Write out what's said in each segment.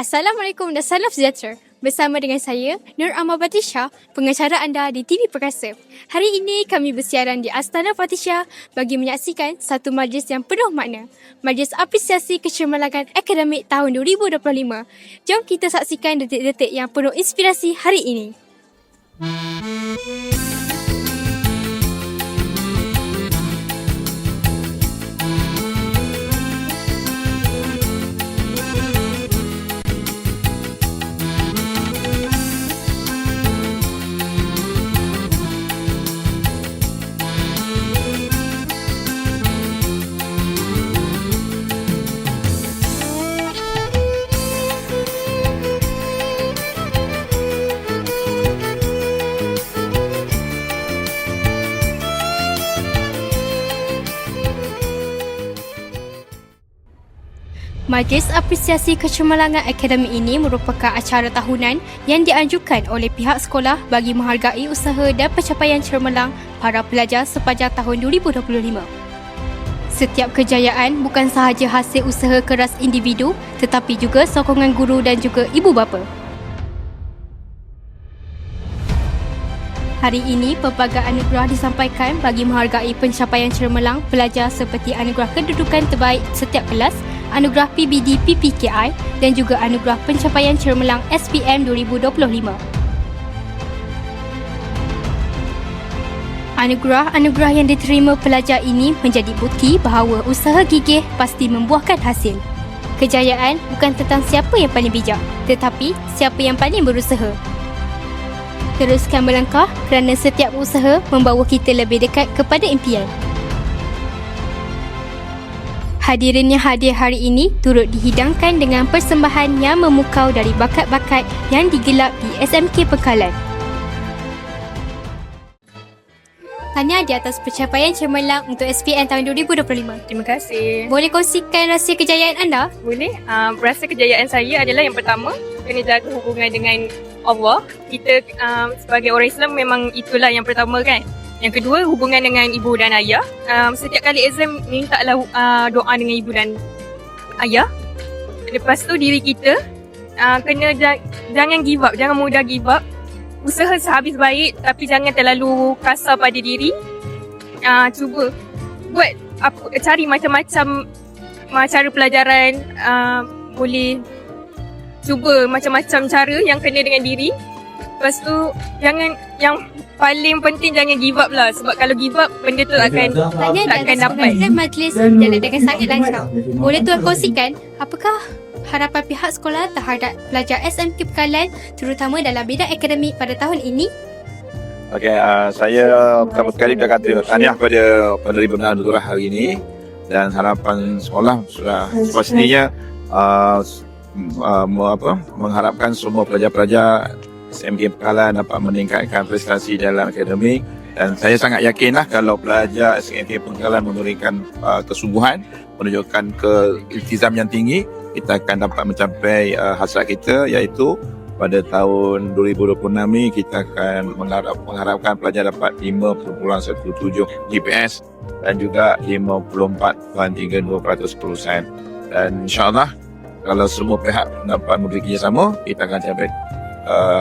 Assalamualaikum dan salam sejahtera. Bersama dengan saya, Nur Amal Batisha, pengacara anda di TV Perkasa. Hari ini kami bersiaran di Astana Batisha bagi menyaksikan satu majlis yang penuh makna. Majlis Apresiasi Kecemerlangan Akademik tahun 2025. Jom kita saksikan detik-detik yang penuh inspirasi hari ini. Majlis Apresiasi Kecemerlangan Akademik ini merupakan acara tahunan yang dianjurkan oleh pihak sekolah bagi menghargai usaha dan pencapaian cemerlang para pelajar sepanjang tahun 2025. Setiap kejayaan bukan sahaja hasil usaha keras individu tetapi juga sokongan guru dan juga ibu bapa. Hari ini, pelbagai anugerah disampaikan bagi menghargai pencapaian cemerlang pelajar seperti anugerah kedudukan terbaik setiap kelas, anugerah PBD PPKI dan juga anugerah pencapaian cemerlang SPM 2025. Anugerah-anugerah yang diterima pelajar ini menjadi bukti bahawa usaha gigih pasti membuahkan hasil. Kejayaan bukan tentang siapa yang paling bijak, tetapi siapa yang paling berusaha. Teruskan melangkah kerana setiap usaha membawa kita lebih dekat kepada impian. Hadirinnya hadiah hari ini turut dihidangkan dengan persembahan yang memukau dari bakat-bakat yang digelar di SMK Pengkalan. Tahniah di atas pencapaian cemerlang untuk SPM tahun 2025. Terima kasih. Boleh kongsikan rahsia kejayaan anda? Boleh. Rahsia kejayaan saya adalah yang pertama, kena jaga hubungan dengan Allah. Kita sebagai orang Islam memang itulah yang pertama kan. Yang kedua, hubungan dengan ibu dan ayah. Setiap kali exam, mintalah doa dengan ibu dan ayah. Lepas tu, diri kita kena jangan give up, jangan mudah give up. Usaha sehabis baik tapi jangan terlalu kasar pada diri. Cuba buat cari macam-macam cara pelajaran. Boleh cuba macam-macam cara yang kena dengan diri. Lepas tu, yang paling penting jangan give up lah. Sebab kalau give up, benda tu takkan dapat. Majlis jalan dengan sangat lancar. Boleh tuan kongsikan apakah harapan pihak sekolah terhadap pelajar SMK Pengkalan terutama dalam bidang akademik pada tahun ini? Okey, saya pertama sekali nak kata tahniah kepada penerimaan anugerah hari ini dan harapan sekolah sudah pastinya mengharapkan semua pelajar-pelajar SMK Pengkalan dapat meningkatkan prestasi dalam akademik dan saya sangat yakinlah kalau pelajar SMK Pengkalan memberikan kesungguhan, menunjukkan keiltizam yang tinggi, kita akan dapat mencapai hasrat kita iaitu pada tahun 2026 ni kita akan mengharapkan pelajar dapat 5.17 GPS dan juga 54.32% dan insyaAllah kalau semua pihak dapat memberi kerjasama, kita akan capai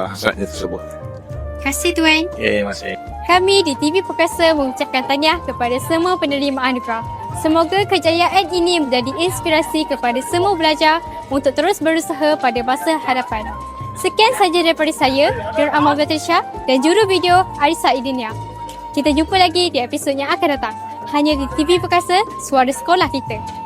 hasratnya tersebut. Terima kasih tuan. Terima kasih. Kami di TV Perkasa mengucapkan tahniah kepada semua penerima anugerah. Semoga kejayaan ini menjadi inspirasi kepada semua pelajar untuk terus berusaha pada masa hadapan. Sekian sahaja daripada saya, Nur Amal Batisha dan juru video Arisa Idinia. Kita jumpa lagi di episod yang akan datang. Hanya di TV Perkasa, suara sekolah kita.